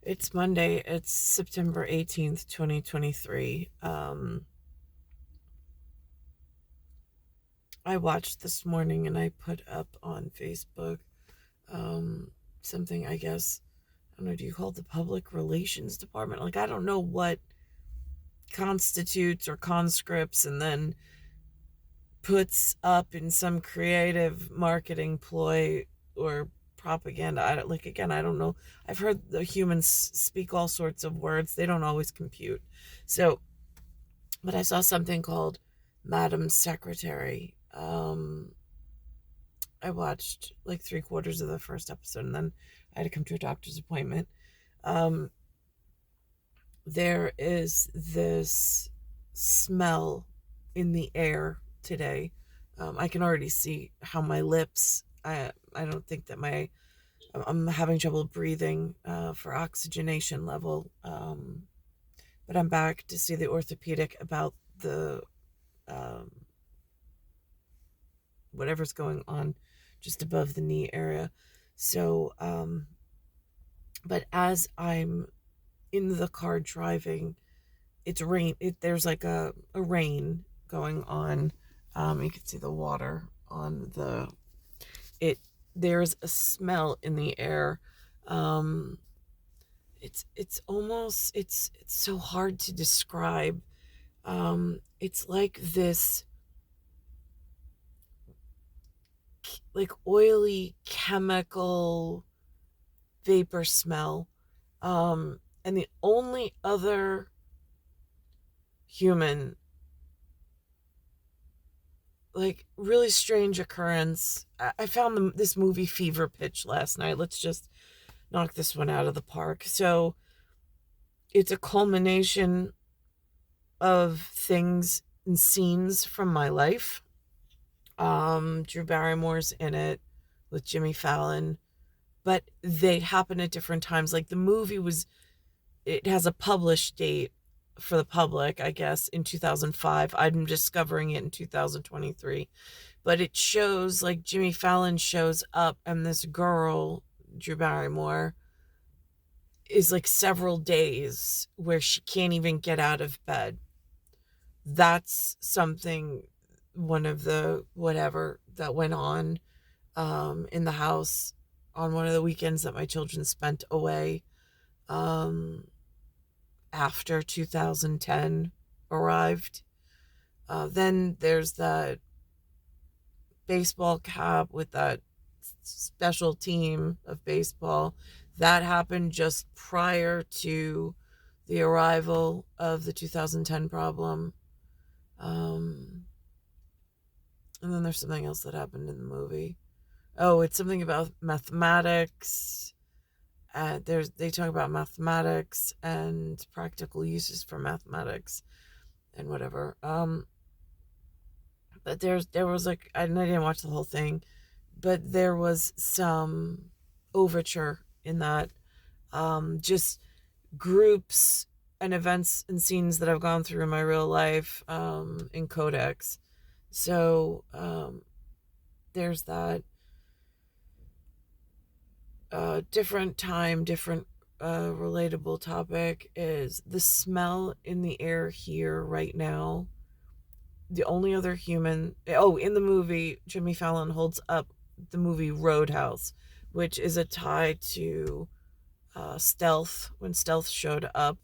It's Monday. It's September 18th, 2023. I watched this morning and I put up on Facebook something, I guess, I don't know, do you call it the public relations department? Like, I don't know what constitutes or conscripts and then puts up in some creative marketing ploy or propaganda. I don't know. I've heard the humans speak all sorts of words. They don't always compute. So, but I saw something called Madam Secretary. I watched like three-quarters of the first episode and then I had to come to a doctor's appointment. Um, there is this smell in the air today. I can already see how my lips, I don't think that I'm having trouble breathing for oxygenation level. But I'm back to see the orthopedic about the um, whatever's going on just above the knee area. So, but as I'm in the car driving, it's rain. There's like a rain going on. You can see the water on it. There's a smell in the air. Um, it's almost it's so hard to describe. It's like this like oily chemical vapor smell. And the only other human, like, really strange occurrence. I found this movie Fever Pitch last night. Let's just knock this one out of the park. So it's a culmination of things and scenes from my life. Drew Barrymore's in it with Jimmy Fallon, but they happen at different times. Like it has a published date for the public, I guess, in 2005. I'm discovering it in 2023. But it shows like Jimmy Fallon shows up and this girl, Drew Barrymore, is like several days where she can't even get out of bed. That's something, one of the whatever that went on in the house on one of the weekends that my children spent away um, after 2010 arrived. Then there's that baseball cap with that special team of baseball. That happened just prior to the arrival of the 2010 problem. Um, and then there's something else that happened in the movie. Oh, it's something about mathematics. They talk about mathematics and practical uses for mathematics and whatever. But there was like I didn't watch the whole thing, but there was some overture in that. Just groups and events and scenes that I've gone through in my real life in Codex. So there's that. Different time, different relatable topic is the smell in the air here right now. The only other human, oh, in the movie, Jimmy Fallon holds up the movie Roadhouse, which is a tie to Stealth, when Stealth showed up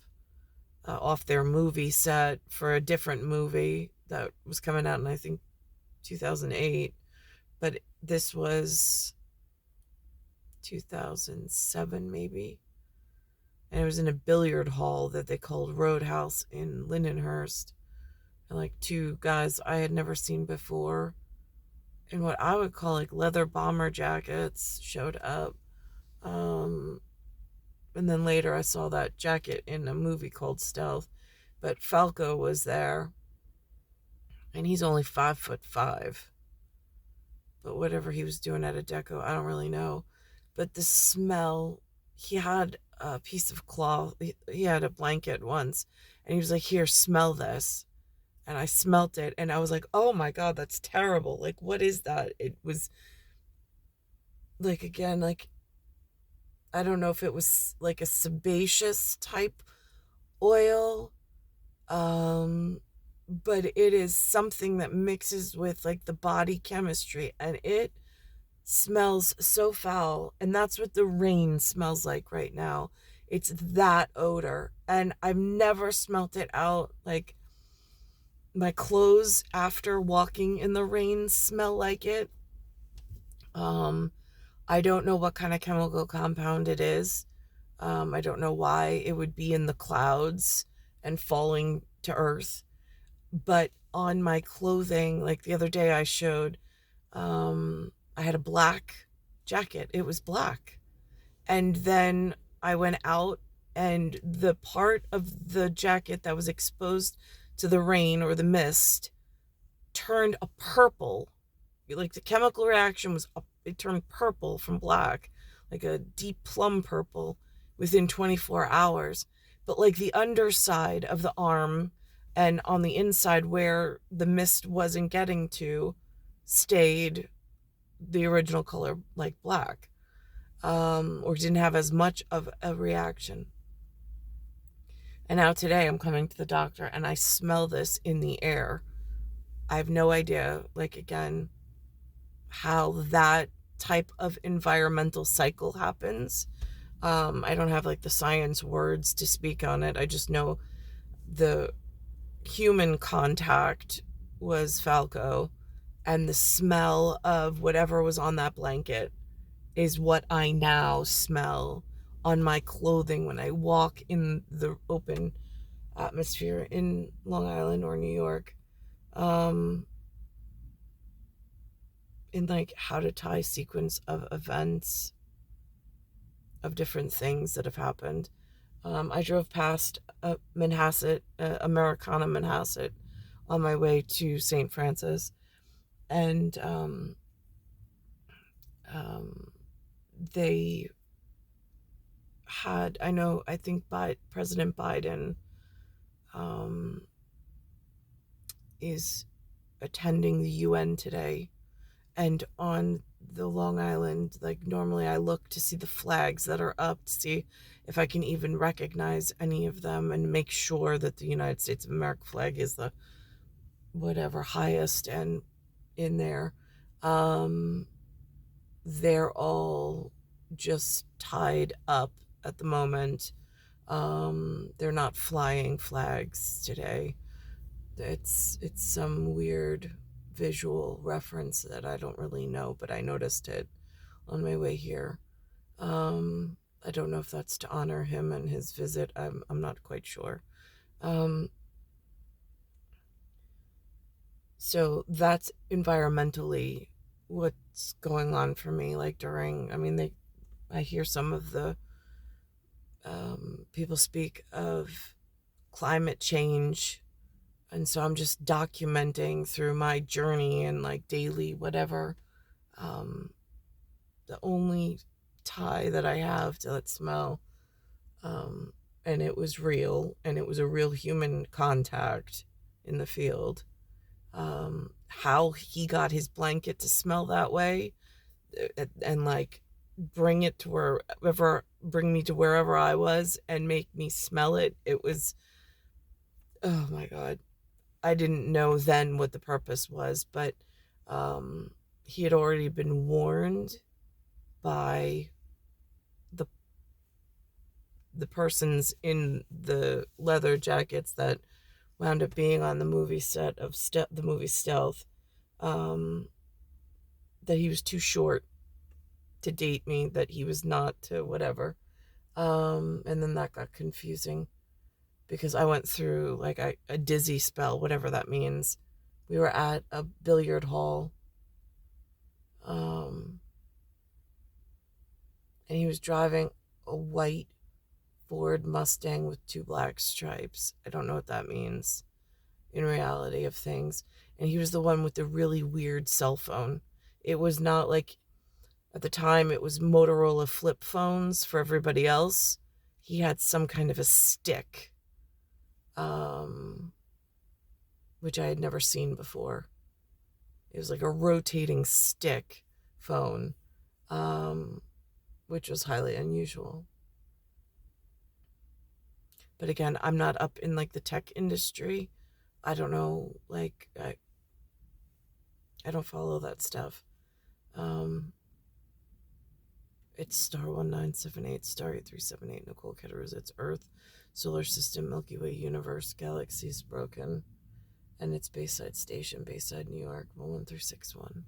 off their movie set for a different movie that was coming out in, I think, 2008. But this was 2007, maybe. And it was in a billiard hall that they called Roadhouse in Lindenhurst. And like two guys I had never seen before in what I would call like leather bomber jackets showed up. Um, and then later I saw that jacket in a movie called Stealth. But Falco was there, and he's only 5'5". But whatever he was doing at a deco, I don't really know. But the smell, he had a piece of cloth, he had a blanket once, and he was like, "Here, smell this." And I smelt it, and I was like, "Oh my God, that's terrible. Like, what is that?" It was like, again, like I don't know if it was like a sebaceous type oil, um, but it is something that mixes with like the body chemistry, and it smells so foul. And that's what the rain smells like right now. It's that odor, and I've never smelt it out. Like, my clothes after walking in the rain smell like it. um I don't know what kind of chemical compound it is. I don't know why it would be in the clouds and falling to earth. But on my clothing, like the other day I showed, I had a black jacket. It was black. And then I went out, and the part of the jacket that was exposed to the rain or the mist turned a purple. Like, the chemical reaction was it turned purple from black, like a deep plum purple, within 24 hours. But like the underside of the arm and on the inside where the mist wasn't getting to stayed the original color, like black, or didn't have as much of a reaction. And now today I'm coming to the doctor and I smell this in the air. I have no idea, like, again, how that type of environmental cycle happens. I don't have like the science words to speak on it. I just know the human contact was Falco, and the smell of whatever was on that blanket is what I now smell on my clothing when I walk in the open atmosphere in Long Island or New York. Um, in like how to tie sequence of events of different things that have happened. I drove past Manhasset, Americana Manhasset, on my way to St. Francis, and um, they had, I think President Biden um, is attending the UN today. And on the Long Island, like, normally I look to see the flags that are up to see if I can even recognize any of them and make sure that the United States of America flag is the whatever highest and in there. Um, they're all just tied up at the moment. They're not flying flags today. It's some weird visual reference that I don't really know, but I noticed it on my way here. I don't know if that's to honor him and his visit. I'm not quite sure. Um, so that's environmentally what's going on for me. Like, during, I hear some of the people speak of climate change, and so I'm just documenting through my journey and like daily whatever. Um, the only tie that I have to that smell, um, and it was real, and it was a real human contact in the field. How he got his blanket to smell that way, and like bring me to wherever I was and make me smell it. It was, oh my God. I didn't know then what the purpose was, but he had already been warned by the the persons in the leather jackets that wound up being on the movie set of the movie Stealth, um, that he was too short to date me, that he was not to whatever. And then that got confusing because I went through like a dizzy spell, whatever that means. We were at a billiard hall, um, and he was driving a white Ford Mustang with two black stripes. I don't know what that means in reality of things. And he was the one with the really weird cell phone. It was not like, at the time, it was Motorola flip phones for everybody else. He had some kind of a stick, which I had never seen before. It was like a rotating stick phone, which was highly unusual. But again, I'm not up in like the tech industry. I don't know, like I don't follow that stuff. Um, it's star 1978, star 8378, Nicole, Cattaruzza. It's Earth, solar system, Milky Way, universe, galaxies broken, and it's Bayside Station, Bayside, New York, 11361.